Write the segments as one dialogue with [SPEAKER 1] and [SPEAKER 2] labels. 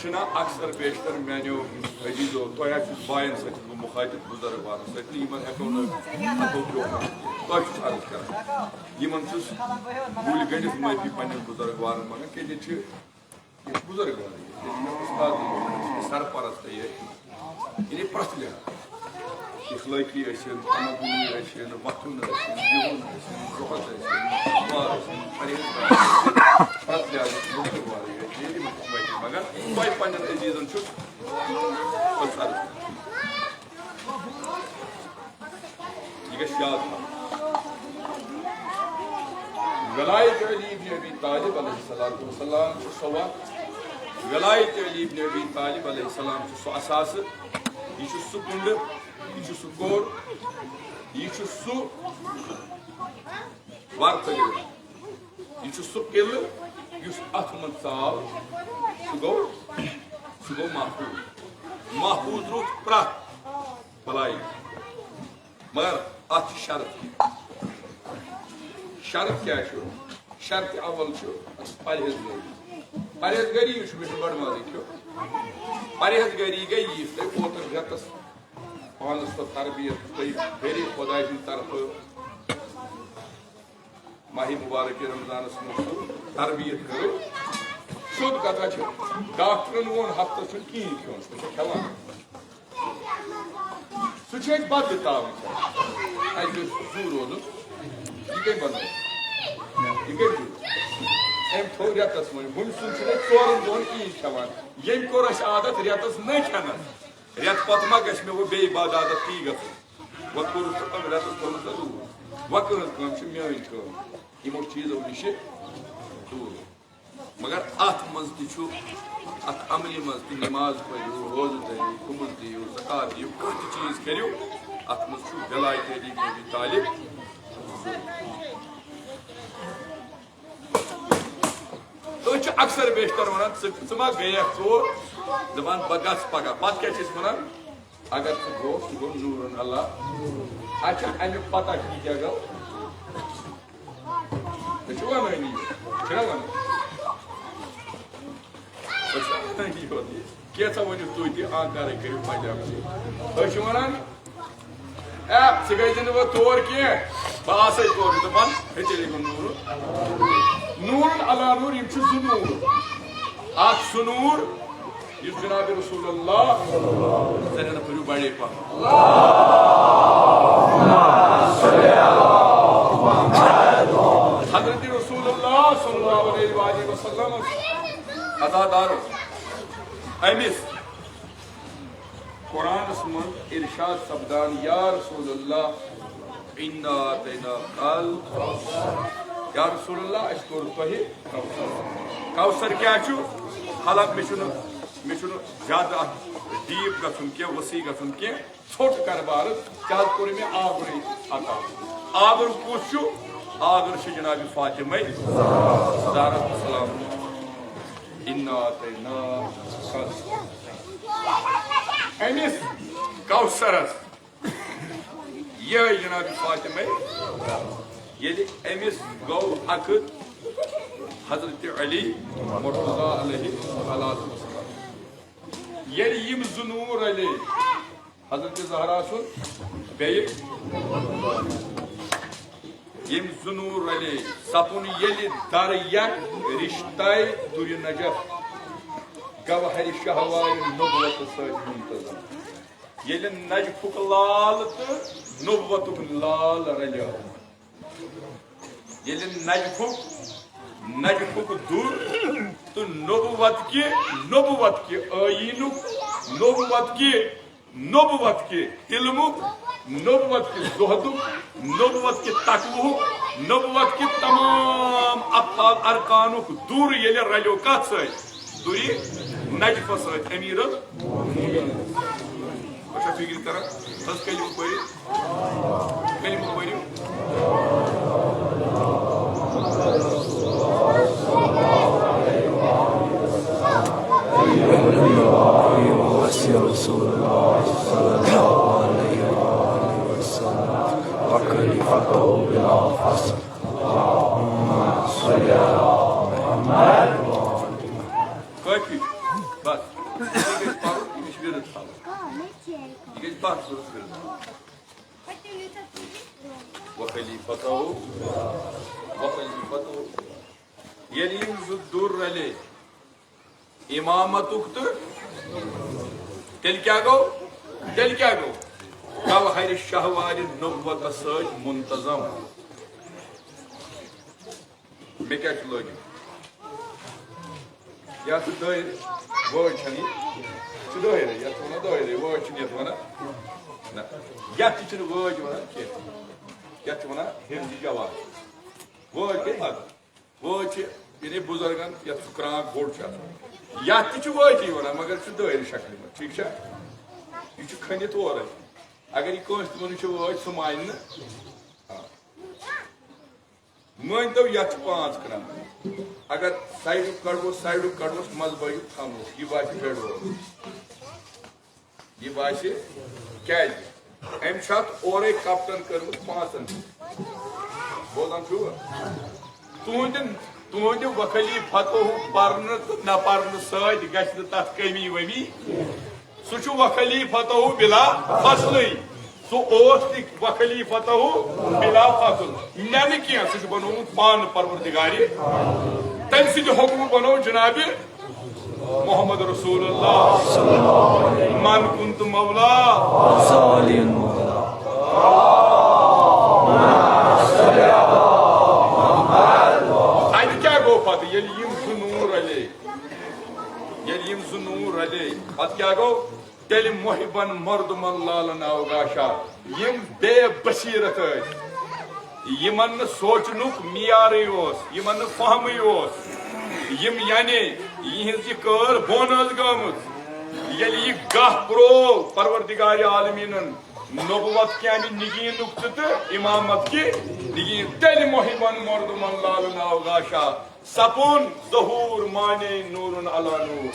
[SPEAKER 1] छना अक्सर बेशतर मैंने अजीजो तो बायन सत मुखातिब बुजुर्ग वालों सत हेको अर्ज कर गुल गंडित माफी पे बुजुर्ग वालों मगर कि बुजुर्ग उस्ताद सरपरस्त ये प्रथ लिहाज इखलाकी तमगुनी वथुन बिहुन रुहत प्रथ लिहाज बुजुर्ग वाले मगर तोह पे अजीजन यह गश याद वलायत अली इब्न अबी तालिब अलैहिस्सलातु वस्सलाम सो वक्त वलायत अली इब्न अबी तालिब अलैहिस्सलाम सो असास यह सु कुंड यह सु कोर यह सु वर्त यह सु किल अथ मज आव सह गो महफूज रुत प्रथ भलाई मगर अत शर्त क्या शर्त अवल परहेजगारी बड़ मज परहेजगारी गई यह ओत रेतस पानस तो तरबियत गर खुदा तरफ माह मुबारक रमजान तरबियत करो सोद कथा डॉक्टरन वोन हफ्त कहें खोन सह खेवान सह बद ताव जू रोद यह गई बन यह गई अम थो रेतस वो हम सुन 4 दोहन कहें खेवान यम कोर आदत रेतस न खेनस रेत पत मा गश मे वो बे बाद आदत ती ग वो कोर रेतस कोर दूर वो कर मेन कम यमो चीजों नश दूर मगर अत मज अत अमली मज नमाज पढ़ो रोज धरो कुमुल दियो ज़कात दियो कह चीज करो अत मज वलायत अली इब्न अबी तालिब अक्सर बेशतर वन मा गया चोर दपान बह गस पगह पत क्या वन अगर गो सह गो नूरन अल्लाह अच्छा अमुक पता क्या गो वन वन कैसा वन तुम आकार करो पंजाब वन सह गई वो तौर कह बह आस तौर दपान तेल गो नूर नूर अला नूर यम जू नूर सह नूर जनाब रसूलुल्लाह पढ़ो बड़े पा हजरत रसूलुल्लाह सल्लल्लाहु अलैहि वसल्लम अज़ादारो अमिस कुरान मन इरशाद सपदान या रसूलुल्लाह इन्ना अतैना कल या रसूलुल्लाह अस कोर तोहि कौसर क्या हालांकि मे ज्यादा डीप गन कह वसी गन कह छोट कर बार क्या कोर मे आगर अता आगर कुछ आगर जनाब फातिमा ज़हरा सलाम इन्ना अतैना कल अमिस कौसरस यह जनाब फातिमा अमिस गो हक हजरत अली मुर्तज़ा अलैहि यम ज़ुनूर अली हजरत ज़हरा सुन यम ज़ुनूर अली सपुन ये दर रिश्ता दुर नजफ गवहर शहवाय नबुवत मुंतज़म ये नजफुक लाल तो नबुवतुक लाल रलिया ये नजफुक दूर तो नबुवत के आयीनुक नबुवत के इल्मुक नबुवत के ज़ुहदुक नबुवत के तक़वुक नबुवत के तमाम अफ़ाल अरकानुक दूर ये रलियो कत सत दूरी नजफ सत अमीरुल मोमिनीन अच्छा फिक्र कर बस कलिमु पढ़ो काफी बस फतहु यदि दुर रले इमामतुक तो तेल क्या गो कव हर शहवार नब्वत सज मुंतजम मे क्या लग या दर वर्ड दर या दर वर्ड वन या वर्ड वन क्या वन हिंदी जवाब वर्ड के वर्ड यानी बुजुर्गन या क्रांक बोड़ या वर्ड वन मगर दर शक्ल में ठीक है यह खनित और अगर यह कंस वन वर्ड सह मान मान तो ये 5 क्रांक अगर साइड कड़वोस मजबू थमोस यह बास बेडो यह बास क्या अम और कप्तान कर्मुत 5 बोलान तुहद वखली फतह पर्न तो न पर्न सत तथ कमी वमी सह वखली फतह बिला फसल वखली फतह बिला फसल मे क्या सह बनोमुत पान परवरदिगार तम सद हुक्म बनो जनाब मोहम्मद रसूलुल्लाह मन कुंत मौला क्या गो पत ये नूर रले पत क्या गो तेल मोहिबन मर्दमन लालन अवगाशा यम बे बसीरत यमन सोचनुक मियार यमन फहम यम यानी यह कर बोन गमुत ये गह प्रो परवरदिगार आलमीनन नबुवत क्या निगीन तो इमामत की निगीन तेल मोहिबन मर्दमन लालन अवगाशा सपुन जहूर माने नूरन अला नूर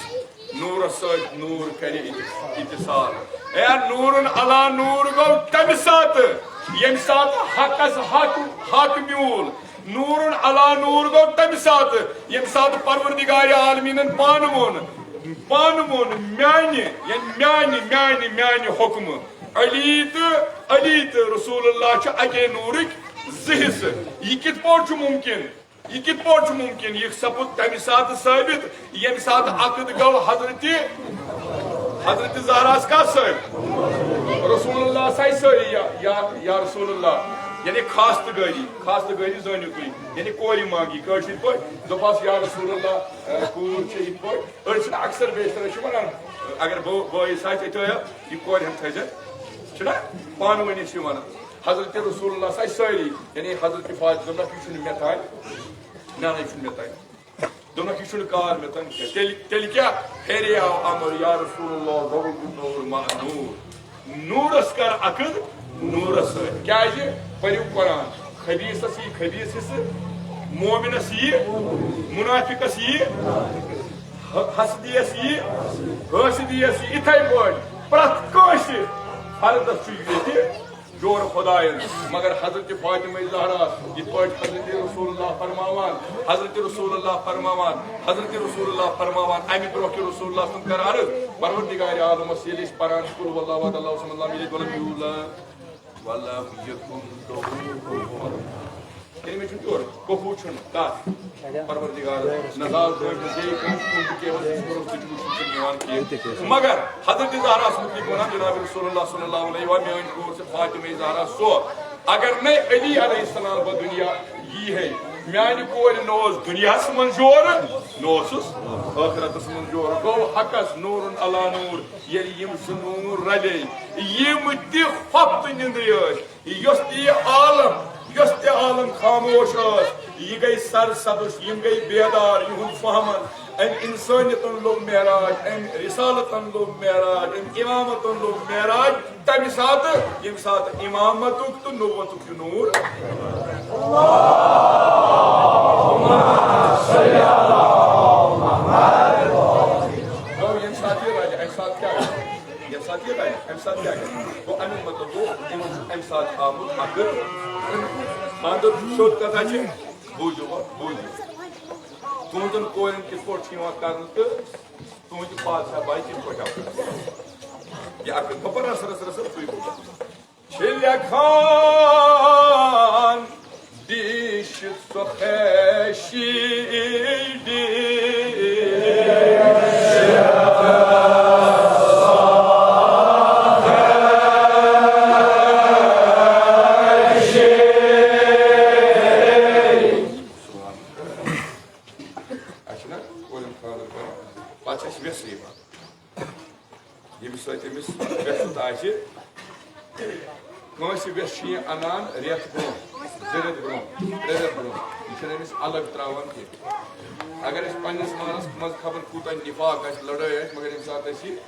[SPEAKER 1] नूर सज नूर करे इतिसाल ए नूरन अला नूर गो तम सात यम सात हकस हक म्यूल नूरन अला नूर गो तम सात यम सात परवरदिगार आलमीनन पान मोन म्यान हुक्म अली तो रसूलुल्लाह अके नूरिक जिहिस यह कित पौट मुमकिन यह सपुद तम सात साबित यम सात अकद गो हजरत ज़हरा का रसूलुल्लाह सही या रसूलुल्लाह यानी खास्तगरी जानियो तुम यानी कोरी मांगी कशिर पे दोपास या रसूलुल्लाह कूर अक्सर बेशतर वन अगर बॉय सच यह कोर हम थज पान वन वन हजरत रसूलुल्लाह सारी यानी हजरत फातिमा यह मे तान ना यह मे तान दोनों यह कार मे तन तेल क्या फेरे आव अमर या रसूलुल्लाह नूरस कर अकद नूरस क्या परू कुरान खबीसस यी खबीस हिस्स मोमिनस यी मुनाफिकस यी हसदियस यी हसदियस इथे पट प्रत कस फर्दस जोर खुदायन मगर हजरत फातिमा ज़हरा यह हजरत रसूलुल्लाह फरमावान अमि ब्रोह रसूलुल्लाह सुन कर अर्ज परवरदिगार आलमस ये परान कुल वल्लाहु अहद अल्लाहु समद लम यलिद वलम यूलद वलम यकुन लहु कुफू परवरदिगार नजाल मगर हजरत ज़हरा मुतलिक वन जनाब रसूलुल्लाह सल्लल्लाहु अलैहि व सल्लम कोर से फातिमा ज़हरा सो अगर न अली अलैहिस्सलाम दुनिया यी है म्यान कोर नोस दुनिया मन जोर नोसुस आखिरतस मन जोर गो हकस नूरन अला नूर ये यम नूर रले यम ति फक्त निंद्र यस आलम खामोश यह गई सर सदुश यम गई बेदार युन फहमन अम इंसानियतन लोग मेराज अम रिसालतन लोग मेराज अम इमामतन लोग मेराज तम सात यम सात इमामतुक तो नबुवतुक नूर यम सात ये राजा अम सात क्या यम सात ये राजा अम सात क्या तो अम मतलब वो अम सात आमुद अकर खानदर शोध कथा बूझो तुहन कोर किस पे कर तुहद बादशाह बाई किस पे यह खबर रस रस रस Khan keşidi Kansı anan riyat bro, zeret bro, zeret bro. İçerimiz alag travan ki. Agar es pannis manas maz khabar kutan nifaq as ladai as magar im saat asi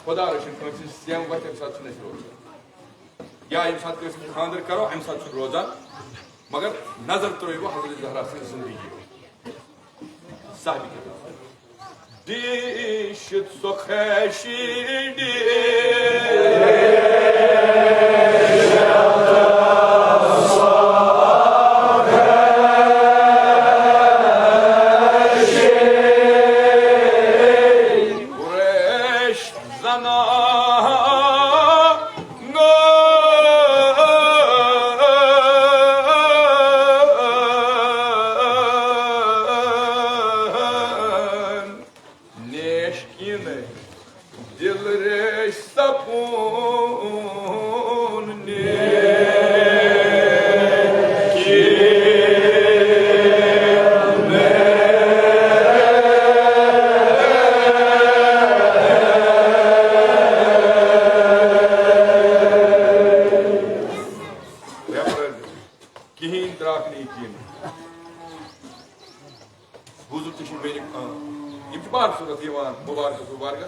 [SPEAKER 1] khuda rashin kansı siyam vat im saat sunesh roza. Ya im saat kansı khandar karo im saat sun roza. Magar nazar troibo Hazrat Zahra se zindagi. Sahibi ke dişit sokheşidi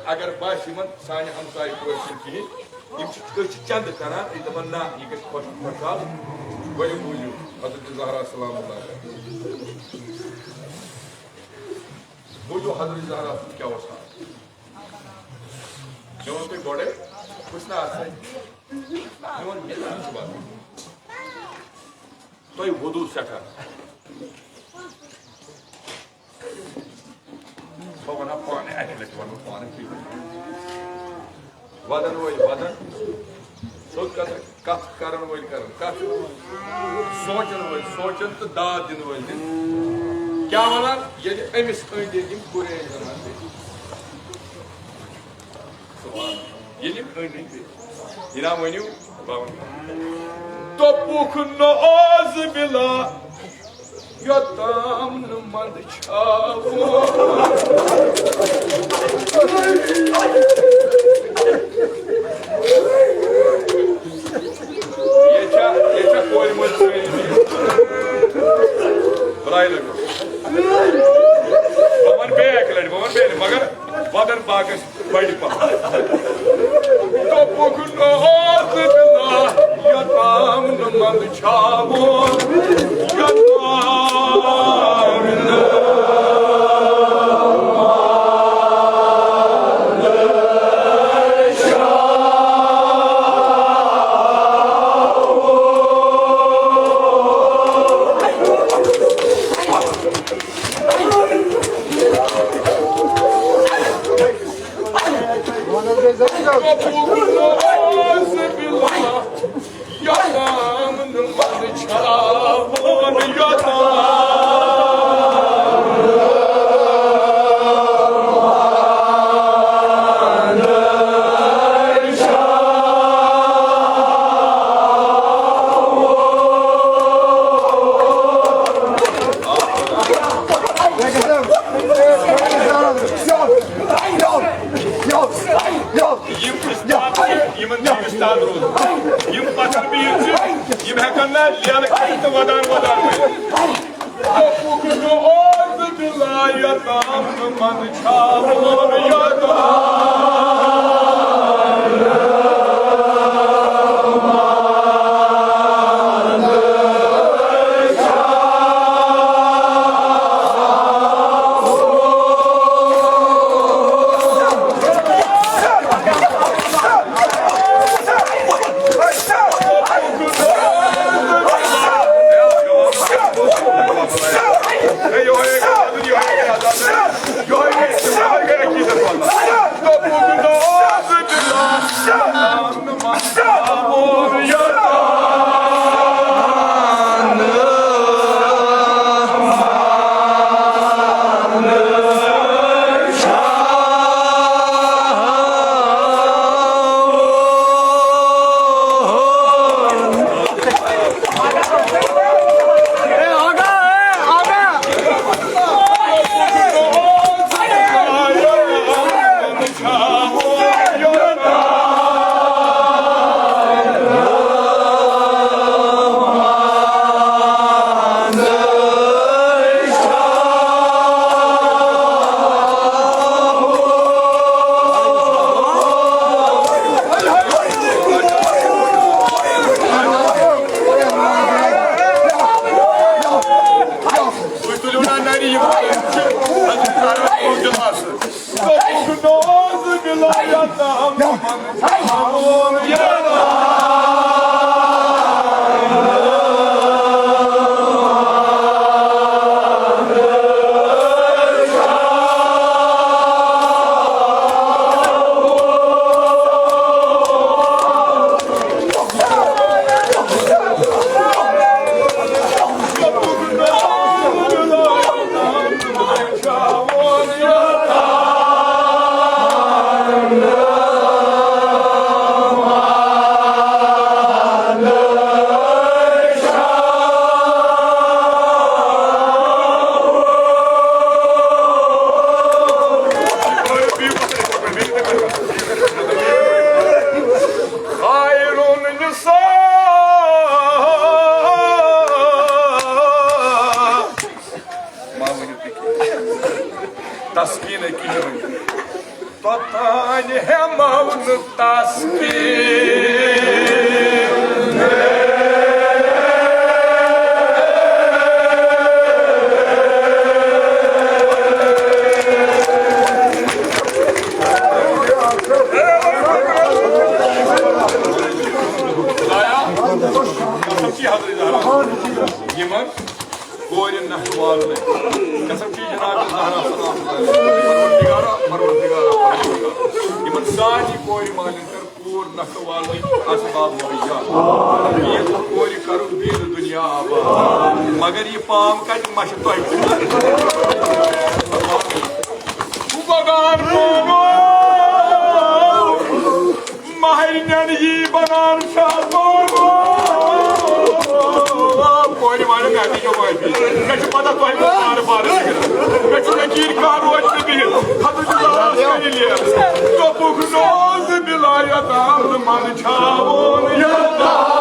[SPEAKER 1] agar başımın sani hamsayı koysun ki imçı çand karan idmanna yıkış koş koşal böyle buyu Hazreti Zahra sallallahu buyu Hazreti Zahra क्या होता जो कोई बड़े कुछ ना आता है जो ये नहीं बात तो ये वुदू सका Bana puan eklet var mı puanı ki? Vadan vadan. Soç kat karan karan. Kat soçan to daad din din. Kya vanan? Yedi emis öndeyim Kore'ye zaman. Yedi öndeyim. İnam oynuyor. Babam. Topukun az bila. Yatam numandı çavu Yeça koyma söyledi Burayla gör Baban beğekler, baban beğenir Magar vadan bağış baydı pa Topukun ağzı bila Yatam numandı çavu Yo çavur yatar. Taskine kilim. Tatani hemavnu taskine. Yemen, Goy'un nahvalını. Kasım ki Cenab-ı Zahra sallallahu aleyhi ve sellem. Yemen sani Goy malinter kur nahvalını asbab muhiyya. Ye Goy karun bir dünya aba. Magar ye paam ka maştoy. Bu bagar bono. Mahiryan yi banar şahbono. Koyri mane mehdi jo boy bi. Kaçı pada toy bar. Kaçı nakir karu açtı değil. Hatıcı zarar söylüyor. Topuk noz bilayet alman çavun yada.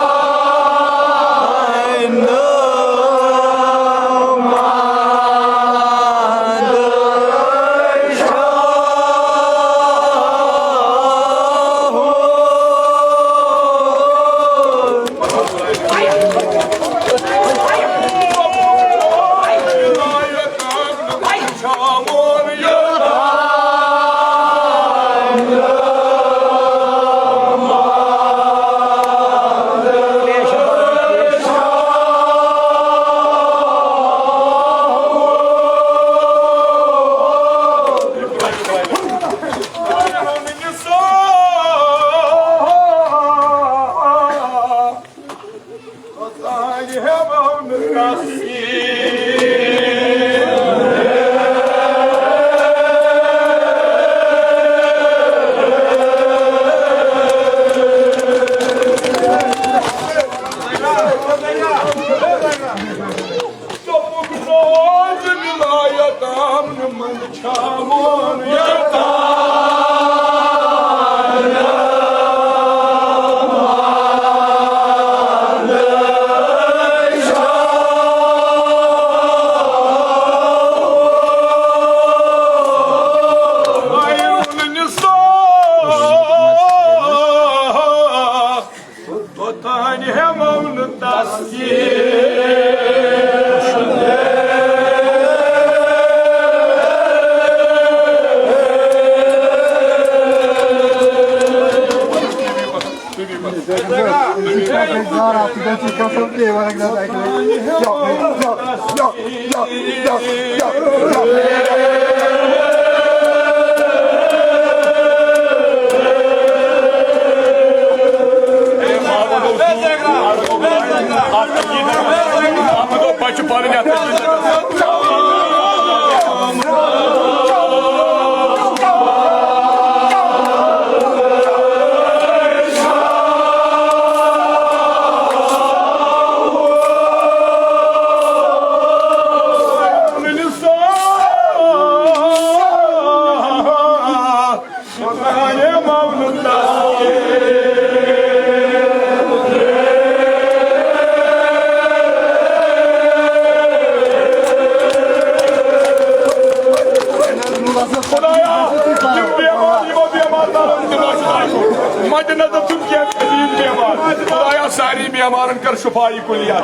[SPEAKER 1] Şufayi kulliyat.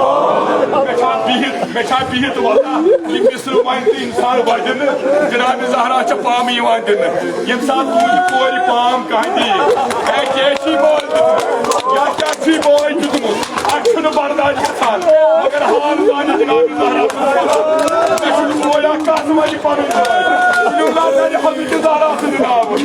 [SPEAKER 1] Meçhan bihit valla. Kim Müslüman insan vardını, Cenab-ı Zahra çapamı yuvandını. Yemsat kuri pam kahdi. Keşi boldu. Ya keşi boydu mu? Akşunu bardaş kısan. Magar halani Cenab-ı Zahra kısan. Şunu boya kasma yiparın. Şunlardan Hazreti Zahra'sının namı.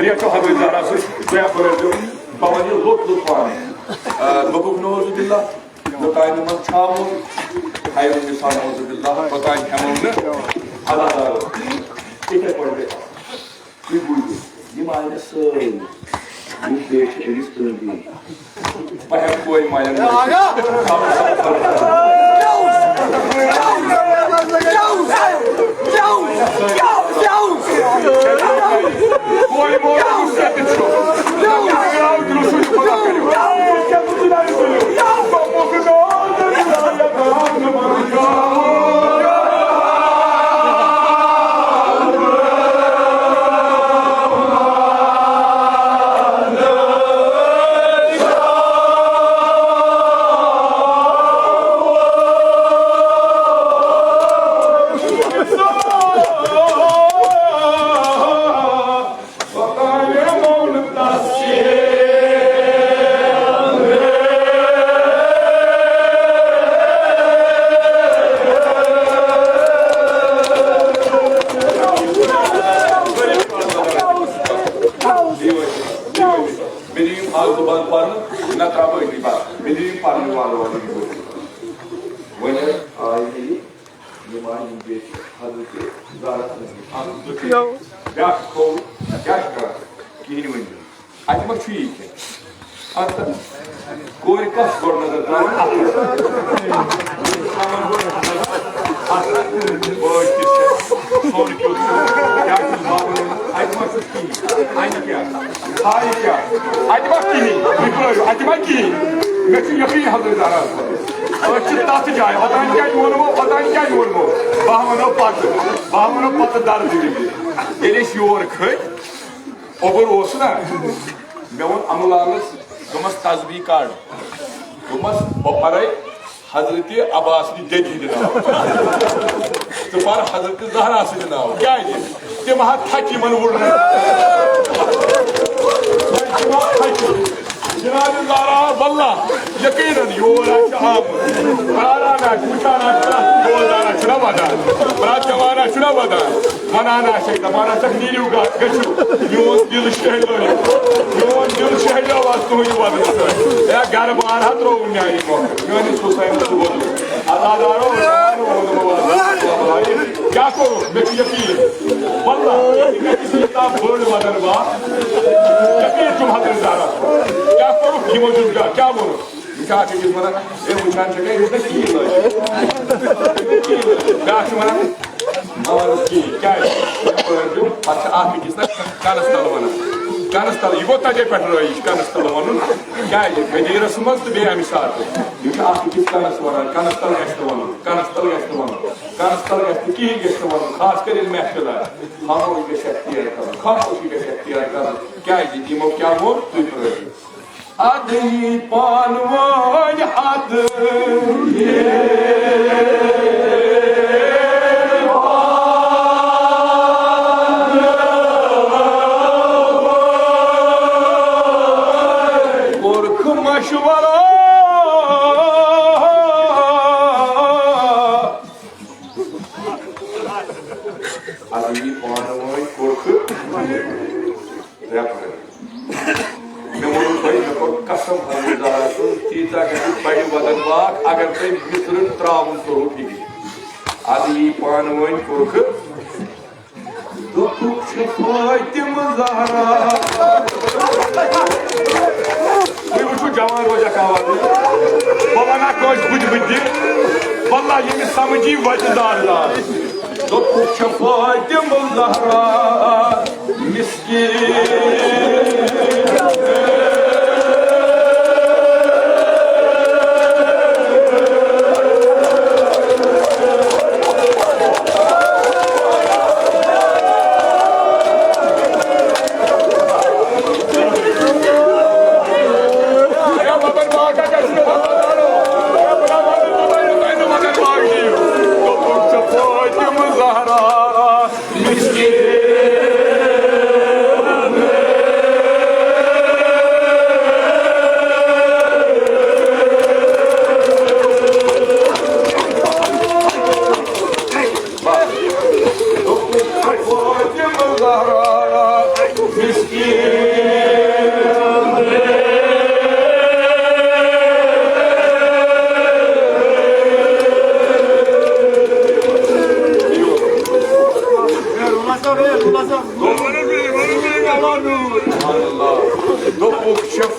[SPEAKER 1] Beni çok haber zararsı. Veya koyardım. Babacı lot var. Babuk ne oldu billah? Lokayın man çağmur. Hayrın insan oldu billah. Lokayın hemonunu. Adadar. İki koydu. Bir buydu. Yemeğine sığır. Bir beş elis kırdı. Bayağı koymayın. Geliş yoğur köy, obur olsun ha. Mevun anılarınız, Dumas tazbikar. Dumas baparayı Hazreti Abbas'ın dediydi na. Tıpar Hazreti Zahra'sıydı na. Geldi. Cemaat hakimanı vurdu. Cemaat hakim. Cenab-ı Zahra valla yakinen yoğura şaham. Karana, kutana, yoğurdana şunamadan. Bırakçavana şunamadan. Manana şeyde, bana tak niliuga, geçu. Yoğun dil şehirleri. Yoğun dil şehirleri vasıtı yuvadı. Ya gariban hatro unyayı ko. Yani susayım su bodu. Adadaro, क्या करो मैं यकीन वल्ला किसी का बोल मदन बा यकीन तुम हाथ में जाना क्या करो ये मौजूद का क्या बोलो क्या चीज़ मना ये मुझान चले इसने की लो क्या चुना और की क्या है जो अच्छा आप किसने Kanastal, его таде Петрович, Канастал ванун, क्या है? मैं रस्मत तो बेहद मिसाल है। क्योंकि आप किस Канастал गैस्तवान, Канастал गैस्त की गैस्तवान, खासकर इन महफिल है। खानों की शक्तियाँ कर, खानों की शक्तियाँ कर, क्या है? इमो क्या वो तू करो। आदमी पानवाज आद अगर कोई मित्र त्रावन तो होगी आदि पानवन कोख तो कुछ फायदे मज़ारा ये वो जो जवान रोजा कावाद बाबा ना कोई कुछ बुद्धि वल्ला ये में समझी वजदार तो कुछ फायदे मज़ारा Miskin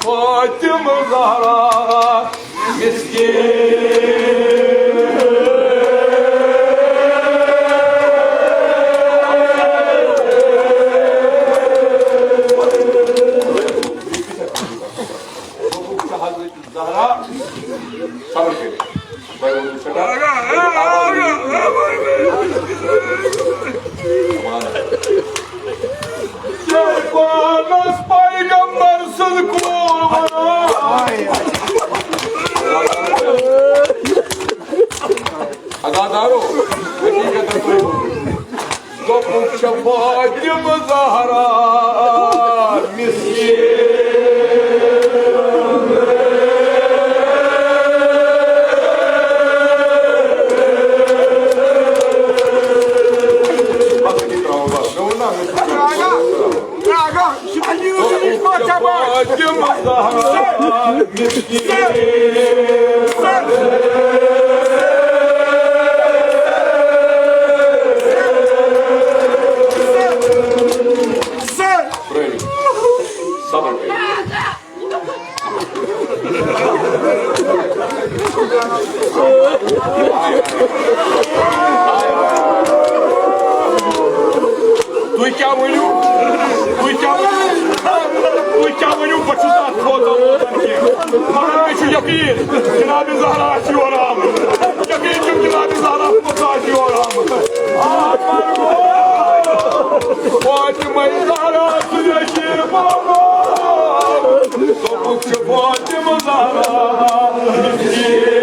[SPEAKER 1] Fatıma Zahra miskin. Hazreti Zahra sabır verir. Böyle olursa da Şeytanız peygambersiz kuluna Adadaro hakikaten böyle Topukça Fatıma Zahra miskin. Fatıma Zahra miskin. Sabır verin. Ты क्या вылю? Почитать фото лодки. Марайчу якин, Cenab-ı Zahra açıyorum. Yakin'cim Cenab-ı Zahra foto açıyorum. Fatıma-i Zahra sürekli baba. Topukçu Fatıma Zahra miskin.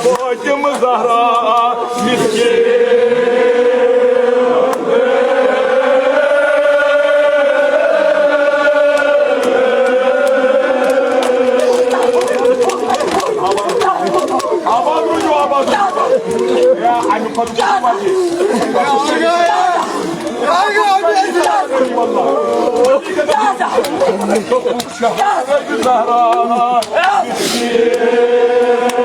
[SPEAKER 1] Fatıma Zahra miskin. Abad. Ya hani Fatıma var ki. Topukça Zahra miskin.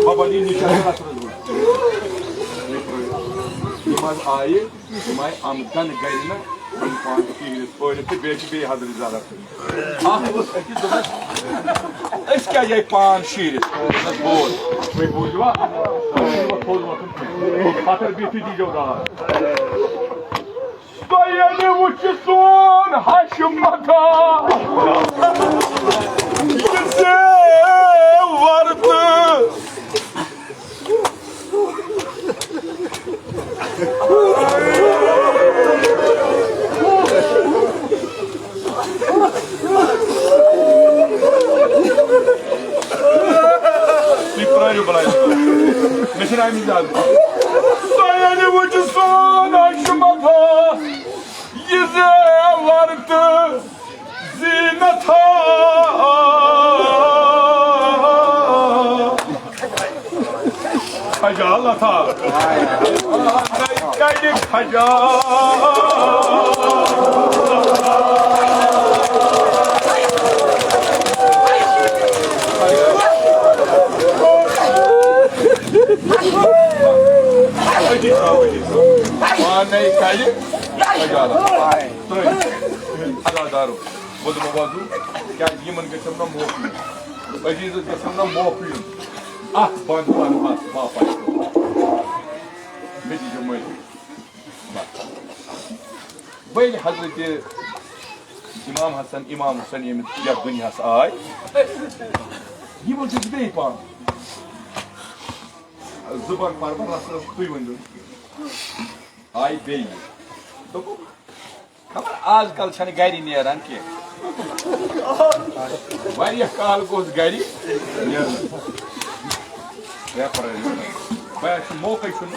[SPEAKER 1] Babanın nikahını hatırladım. Yılmaz ayı, Yılmaz amcan gayrına puan öğretti, belki bir hazır izahat. Ah, bu 8 dolar. Eski acayip puan şiiri. Bol. Ve bu var. Hatır bir diyeceğim daha. Dayanı uçusun Haşimata. Yüze vardı. Mesela imzalı. Dayanı uçusun Haşimata. Yüze vardı. Zinata. Haca Allah'ta. Kaydık haca. Manay kaydık haca Allah. Hadi daru. Bodu babazu. Gel yemin getirmem muhafiyim. Aziz getirmem muhafiyim. Ah bantuan mas bapa itu. Bedi jumai. Baik Hazreti İmam Hasan, İmam Hüseyin ya dünyası ay. Yimon çizgi değil pan. Zıbar parma nasıl duymadın? Ay bey. Dokun. Kabar az kal çani gayri niye ran ki? Var ya kal koz gayri. Ya para. Bayağı şu moka şunu.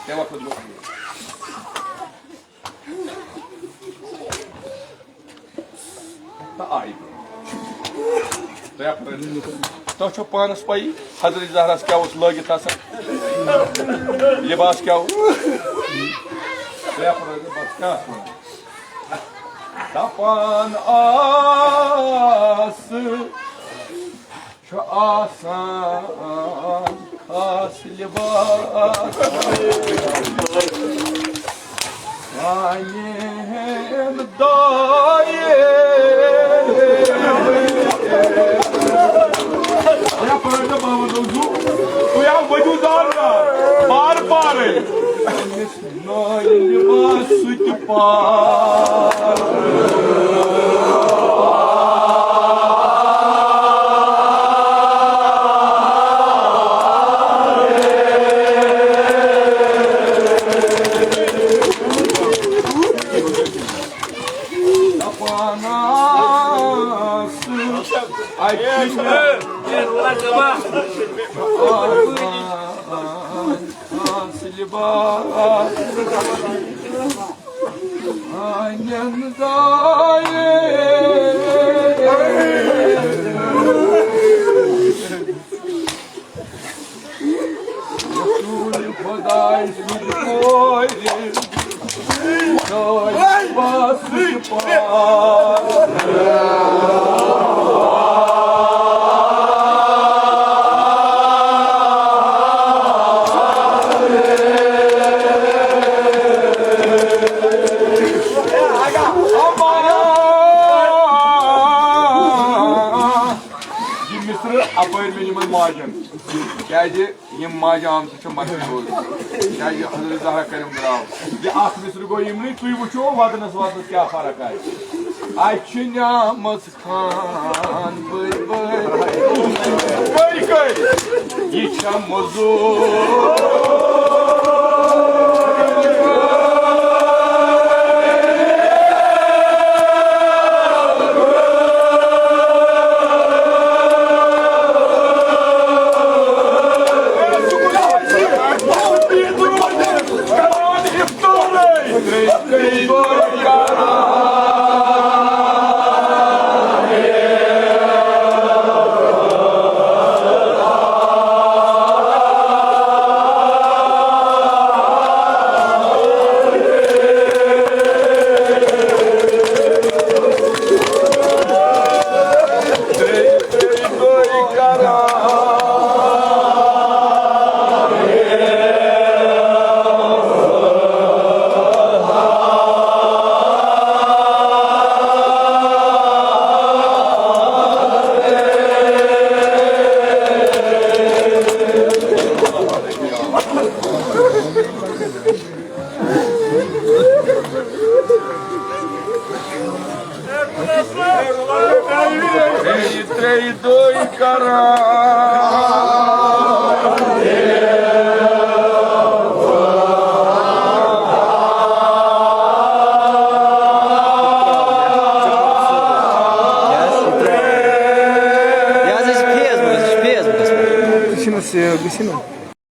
[SPEAKER 1] Devam ediyor. Ta ay. Devam ediyor. तो छो पानस पाई हजरत ज़हरा क्या उस लगित आसन लिबास क्या हो दपान आस छो आसान खास लिबास आयेन दाये Ya para baba dozu. O ya vajudara. Par par. Nay libasu ki par. Ay Geldi yim macam sıçın başlıyor. Geldi Hazreti Zahra Kerim Bravo. Bir ak misri koyayım tuyu bu çoğu vadınız kya fark ay. Ay çinyamız kan bıy bıy. Bıy bıy. Yıçamızı.
[SPEAKER 2] Piscina.